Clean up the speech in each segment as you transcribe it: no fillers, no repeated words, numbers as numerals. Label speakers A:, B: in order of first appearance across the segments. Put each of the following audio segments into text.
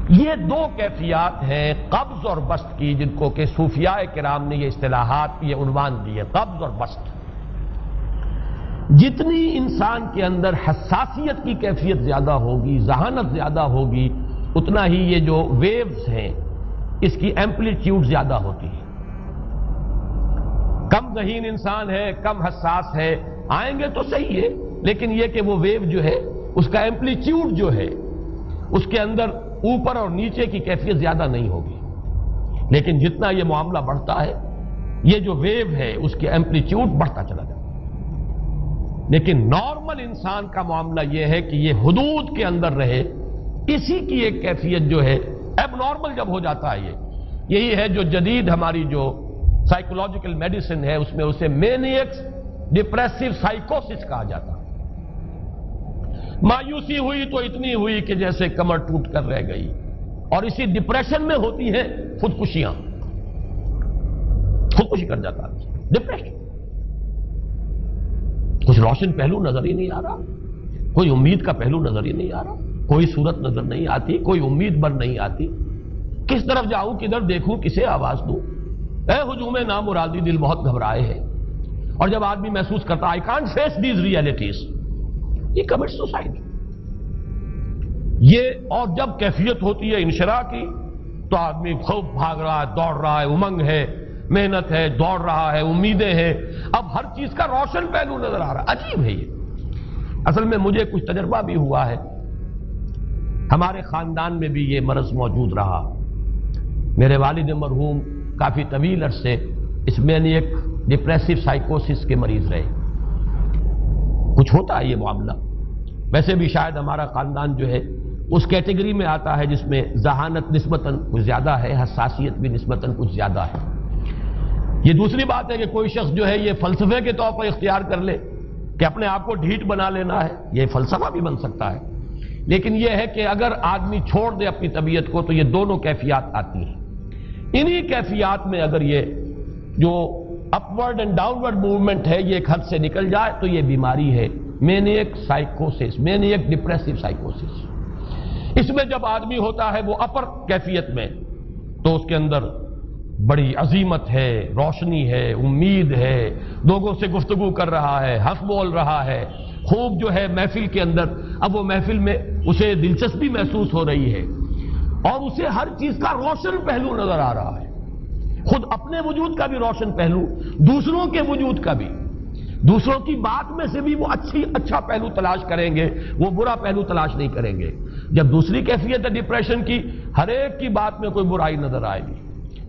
A: یہ دو کیفیات ہیں قبض اور بسط کی، جن کو کہ صوفیاء کرام نے یہ اصطلاحات، یہ عنوان دیے، قبض اور بسط۔ جتنی انسان کے اندر حساسیت کی کیفیت زیادہ ہوگی، ذہانت زیادہ ہوگی، اتنا ہی یہ جو ویوز ہیں اس کی ایمپلیٹیوڈ زیادہ ہوتی ہے۔ کم ذہین انسان ہے، کم حساس ہے، آئیں گے تو صحیح ہے، لیکن یہ کہ وہ ویو جو ہے اس کا ایمپلیٹیوڈ جو ہے اس کے اندر اوپر اور نیچے کی کیفیت زیادہ نہیں ہوگی۔ لیکن جتنا یہ معاملہ بڑھتا ہے یہ جو ویو ہے اس کی ایمپلیٹیوڈ بڑھتا چلا جاتا ہے۔ لیکن نارمل انسان کا معاملہ یہ ہے کہ یہ حدود کے اندر رہے، اسی کی ایک کیفیت جو ہے ایب نارمل جب ہو جاتا ہے یہی ہے جو جدید ہماری جو سائیکولوجیکل میڈیسن ہے اس میں اسے مینیکس ڈپریسو سائیکوسس کہا جاتا ہے۔ مایوسی ہوئی تو اتنی ہوئی کہ جیسے کمر ٹوٹ کر رہ گئی، اور اسی ڈپریشن میں ہوتی ہیں خودکشیاں، خودکشی کر جاتا ہے ڈپریشن۔ کچھ روشن پہلو نظر ہی نہیں آ رہا، کوئی امید کا پہلو نظر ہی نہیں آ رہا، کوئی صورت نظر نہیں آتی، کوئی امید بر نہیں آتی، کس طرف جاؤں، کدھر دیکھوں، کسے آواز دوں، اے ہجوم نامرادی دل بہت گھبرائے ہیں۔ اور جب آدمی محسوس کرتا I can't face these realities، یہ کمٹ سوسائڈ۔ یہ اور جب کیفیت ہوتی ہے انشراح کی تو آدمی خوب بھاگ رہا ہے، دوڑ رہا ہے، امنگ ہے، محنت ہے، دوڑ رہا ہے، امیدیں ہیں، اب ہر چیز کا روشن پہلو نظر آ رہا ہے۔ عجیب ہے یہ۔ اصل میں مجھے کچھ تجربہ بھی ہوا ہے، ہمارے خاندان میں بھی یہ مرض موجود رہا۔ میرے والد مرحوم کافی طویل عرصے اس مینیک ڈپریسو سائیکوسس کے مریض رہے۔ کچھ ہوتا ہے یہ معاملہ، ویسے بھی شاید ہمارا خاندان جو ہے اس کیٹیگری میں آتا ہے جس میں ذہانت نسبتاً کچھ زیادہ ہے، حساسیت بھی نسبتاً کچھ زیادہ ہے۔ یہ دوسری بات ہے کہ کوئی شخص جو ہے یہ فلسفے کے طور پر اختیار کر لے کہ اپنے آپ کو ڈھیٹ بنا لینا ہے، یہ فلسفہ بھی بن سکتا ہے۔ لیکن یہ ہے کہ اگر آدمی چھوڑ دے اپنی طبیعت کو تو یہ دونوں کیفیات آتی ہیں۔ انہی کیفیات میں اگر یہ جو اپورڈ اینڈ ڈاؤنورڈ موومنٹ ہے یہ ایک حد سے نکل جائے تو یہ بیماری ہے مینیک سائیکوسس، مینیک ڈپریسو سائیکوسس۔ اس میں جب آدمی ہوتا ہے وہ اپر کیفیت میں تو اس کے اندر بڑی عظیمت ہے، روشنی ہے، امید ہے، لوگوں سے گفتگو کر رہا ہے، ہنس بول رہا ہے، خوب جو ہے محفل کے اندر، اب وہ محفل میں اسے دلچسپی محسوس ہو رہی ہے اور اسے ہر چیز کا روشن پہلو نظر آ رہا ہے، خود اپنے وجود کا بھی روشن پہلو، دوسروں کے وجود کا بھی، دوسروں کی بات میں سے بھی وہ اچھا پہلو تلاش کریں گے، وہ برا پہلو تلاش نہیں کریں گے۔ جب دوسری کیفیت ہے ڈپریشن کی، ہر ایک کی بات میں کوئی برائی نظر آئے گی،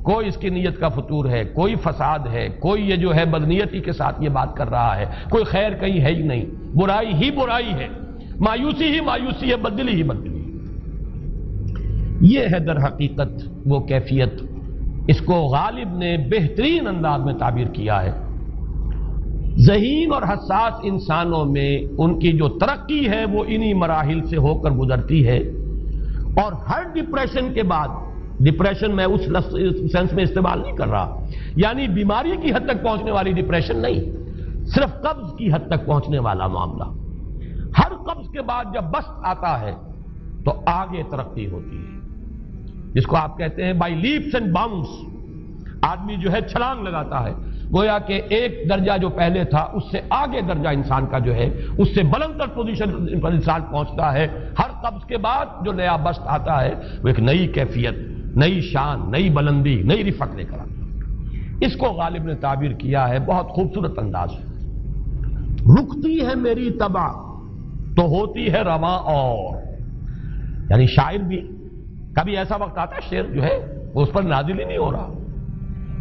A: کوئی اس کی نیت کا فطور ہے، کوئی فساد ہے، کوئی یہ جو ہے بدنیتی کے ساتھ یہ بات کر رہا ہے، کوئی خیر کہیں ہے ہی نہیں، برائی ہی برائی ہے، مایوسی ہی مایوسی ہے، بدلی ہی بدلی۔ یہ ہے در حقیقت وہ کیفیت، اس کو غالب نے بہترین انداز میں تعبیر کیا ہے۔ ذہین اور حساس انسانوں میں ان کی جو ترقی ہے وہ انہی مراحل سے ہو کر گزرتی ہے، اور ہر ڈپریشن کے بعد، ڈپریشن میں اس سینس میں استعمال نہیں کر رہا یعنی بیماری کی حد تک پہنچنے والی ڈپریشن نہیں، صرف قبض کی حد تک پہنچنے والا معاملہ۔ ہر قبض کے بعد جب بسط آتا ہے تو آگے ترقی ہوتی ہے، جس کو آپ کہتے ہیں بائی لیپس اینڈ باؤنڈس، آدمی جو ہے چھلانگ لگاتا ہے، گویا کہ ایک درجہ جو پہلے تھا اس سے آگے درجہ انسان کا جو ہے اس سے بلند تر پوزیشن پر انسان پہنچتا ہے۔ ہر قبض کے بعد جو نیا بسط آتا ہے وہ ایک نئی کیفیت، نئی شان، نئی بلندی، نئی رفعت لے کر آتا ہے۔ اس کو غالب نے تعبیر کیا ہے بہت خوبصورت انداز ہے، رکتی ہے میری طبع تو ہوتی ہے رواں اور، یعنی شاعر بھی کبھی ایسا وقت آتا ہے شعر جو ہے وہ اس پر نازل ہی نہیں ہو رہا،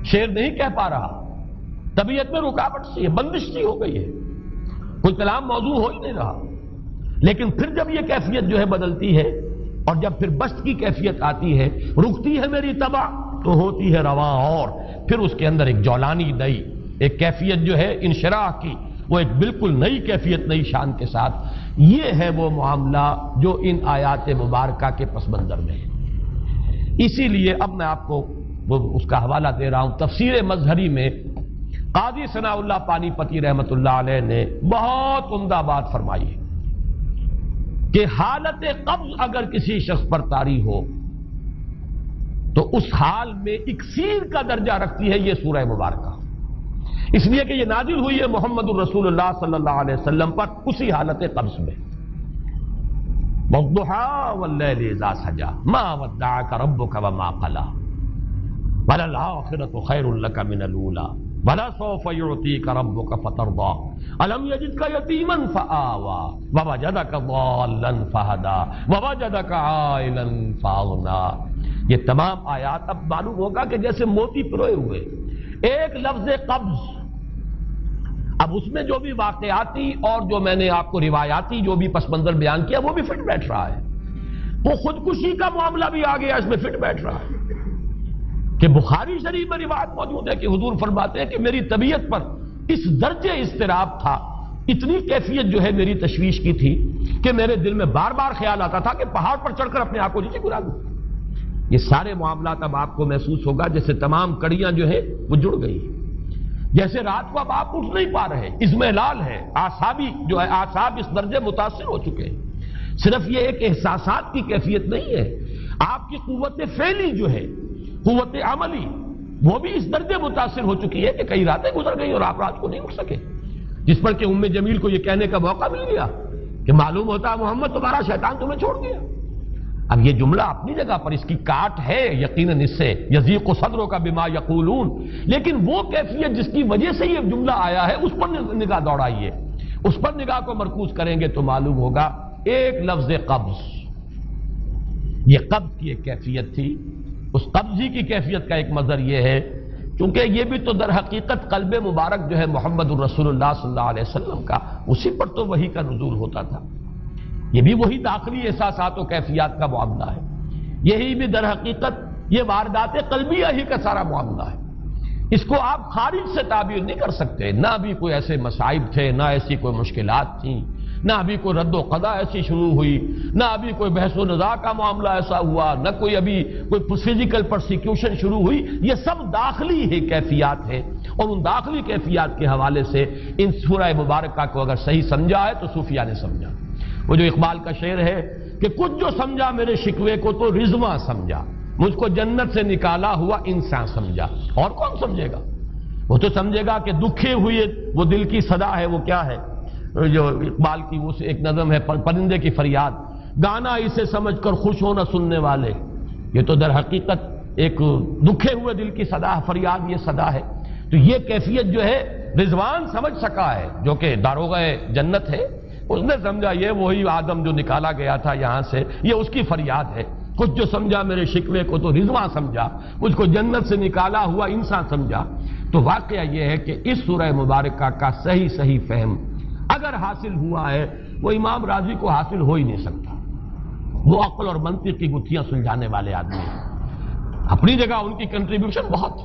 A: شعر نہیں کہہ پا رہا، طبیعت میں رکاوٹ سی ہے، بندش سی ہو گئی ہے، کوئی کلام موضوع ہو ہی نہیں رہا۔ لیکن پھر جب یہ کیفیت جو ہے بدلتی ہے اور جب پھر بسط کی کیفیت آتی ہے، رکتی ہے میری طبع تو ہوتی ہے رواں اور، پھر اس کے اندر ایک جولانی نئی ایک کیفیت جو ہے انشراح کی، وہ ایک بالکل نئی کیفیت، نئی شان کے ساتھ۔ یہ ہے وہ معاملہ جو ان آیات مبارکہ کے پس منظر میں ہے۔ اسی لیے اب میں آپ کو اس کا حوالہ دے رہا ہوں، تفسیر مظہری میں قاضی ثناء اللہ پانی پتی رحمت اللہ علیہ نے بہت عمدہ بات فرمائی ہے کہ حالت قبض اگر کسی شخص پر طاری ہو تو اس حال میں اکسیر کا درجہ رکھتی ہے یہ سورہ مبارکہ، اس لیے کہ یہ نازل ہوئی ہے محمد الرسول اللہ صلی اللہ علیہ وسلم پر اسی حالت قبض میں۔ وَالضُّحَىٰ وَاللَّيْلِ إِذَا سَجَىٰ مَا وَدَّعَكَ رَبُّكَ وَمَا قَلَىٰ وَلَلْآخِرَةُ خَيْرٌ لَكَ مِنَ الْأُولَىٰ وَلَسَوْفَ يُعْطِيكَ رَبُّكَ فَتَرْضَىٰ أَلَمْ يَجِدْكَ يَتِيمًا فَآوَىٰ وَوَجَدَكَ ضَالًّا فَهَدَىٰ وَوَجَدَكَ عَائِلًا فَأَغْنَىٰ۔ یہ تمام آیات اب معلوم ہوگا کہ جیسے موتی پروئے ہوئے، ایک لفظ قبض، اب اس میں جو بھی واقعاتی اور جو میں نے آپ کو روایاتی جو بھی پس منظر بیان کیا وہ بھی فٹ بیٹھ رہا ہے، وہ خودکشی کا معاملہ بھی آ گیا، اس میں فٹ بیٹھ رہا ہے کہ بخاری شریف میں روایت موجود ہے کہ حضور فرماتے ہیں کہ میری طبیعت پر اس درجے اضطراب تھا، اتنی کیفیت جو ہے میری تشویش کی تھی کہ میرے دل میں بار بار خیال آتا تھا کہ پہاڑ پر چڑھ کر اپنے آپ کو نیچے گرا دوں۔ یہ سارے معاملات اب آپ کو محسوس ہوگا جیسے تمام کڑیاں جو ہیں وہ جڑ گئی، جیسے رات کو اب آپ اٹھ نہیں پا رہے، اضمحلال ہے، اعصابی جو ہے اعصاب اس درجے متاثر ہو چکے ہیں۔ صرف یہ ایک احساسات کی کیفیت نہیں ہے، آپ کی قوت فعلی جو ہے، قوت عملی، وہ بھی اس درجے متاثر ہو چکی ہے کہ کئی راتیں گزر گئی اور آپ رات کو نہیں اٹھ سکے، جس پر کہ ام جمیل کو یہ کہنے کا موقع مل گیا کہ معلوم ہوتا ہے محمد تمہارا شیطان تمہیں چھوڑ گیا۔ اب یہ جملہ اپنی جگہ پر اس کی کاٹ ہے یقیناً اس سے یضیق صدروں کا بما یقولون، لیکن وہ کیفیت جس کی وجہ سے یہ جملہ آیا ہے اس پر نگاہ دوڑائیے، اس پر نگاہ کو مرکوز کریں گے تو معلوم ہوگا ایک لفظ قبض، یہ قبض کی ایک کیفیت تھی، اس قبضی کی کیفیت کا ایک مظہر یہ ہے چونکہ یہ بھی تو در حقیقت قلب مبارک جو ہے محمد الرسول اللہ صلی اللہ علیہ وسلم کا، اسی پر تو وحی کا نزول ہوتا تھا، یہ بھی وہی داخلی احساسات و کیفیات کا معاملہ ہے، یہی بھی در حقیقت یہ واردات قلبیہ ہی کا سارا معاملہ ہے، اس کو آپ خارج سے تعبیر نہیں کر سکتے، نہ بھی کوئی ایسے مصائب تھے، نہ ایسی کوئی مشکلات تھیں، نہ ابھی کوئی رد و قضا ایسی شروع ہوئی، نہ ابھی کوئی بحث و نزاع کا معاملہ ایسا ہوا، نہ کوئی ابھی کوئی فزیکل پرسیکیوشن شروع ہوئی، یہ سب داخلی ہی کیفیات ہیں، اور ان داخلی کیفیات کے حوالے سے ان سورہ مبارکہ کو اگر صحیح سمجھا ہے تو صوفیہ نے سمجھا۔ وہ جو اقبال کا شعر ہے کہ کچھ جو سمجھا میرے شکوے کو تو رضواں سمجھا، مجھ کو جنت سے نکالا ہوا انسان سمجھا، اور کون سمجھے گا؟ وہ تو سمجھے گا کہ دکھے ہوئے وہ دل کی صدا ہے، وہ کیا ہے جو اقبال کی وہ ایک نظم ہے پرندے کی فریاد، گانا اسے سمجھ کر خوش ہونا سننے والے، یہ تو در حقیقت ایک دکھے ہوئے دل کی صدا فریاد، یہ صدا ہے۔ تو یہ کیفیت جو ہے رضوان سمجھ سکا ہے جو کہ داروغہ جنت ہے، اس نے سمجھا یہ وہی آدم جو نکالا گیا تھا یہاں سے، یہ اس کی فریاد ہے، کچھ جو سمجھا میرے شکوے کو تو رضواں سمجھا، مجھ کو جنت سے نکالا ہوا انسان سمجھا۔ تو واقعہ یہ ہے کہ اس سورہ مبارکہ کا صحیح فہم اگر حاصل ہوا ہے وہ امام راضی کو حاصل ہو ہی نہیں سکتا، وہ عقل اور منطق کی گتھیاں سلجھانے والے آدمی ہیں، اپنی جگہ ان کی کنٹریبیوشن بہت،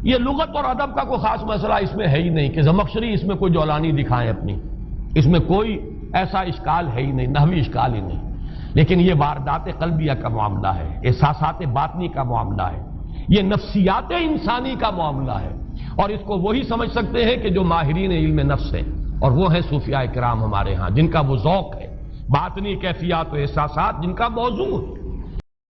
A: یہ لغت اور ادب کا کوئی خاص مسئلہ اس میں ہے ہی نہیں کہ زمخشری اس میں کوئی جولانی دکھائیں اپنی، اس میں کوئی ایسا اشکال ہے ہی نہیں، نحوی اشکال ہی نہیں، لیکن یہ واردات قلبیہ کا معاملہ ہے، احساسات باطنی کا معاملہ ہے، یہ نفسیات انسانی کا معاملہ ہے، اور اس کو وہی سمجھ سکتے ہیں کہ جو ماہرین علم نفس ہیں، اور وہ ہیں صوفیاء کرام ہمارے ہاں، جن کا وہ ذوق ہے، باطنی کیفیات و احساسات جن کا موضوع ہے۔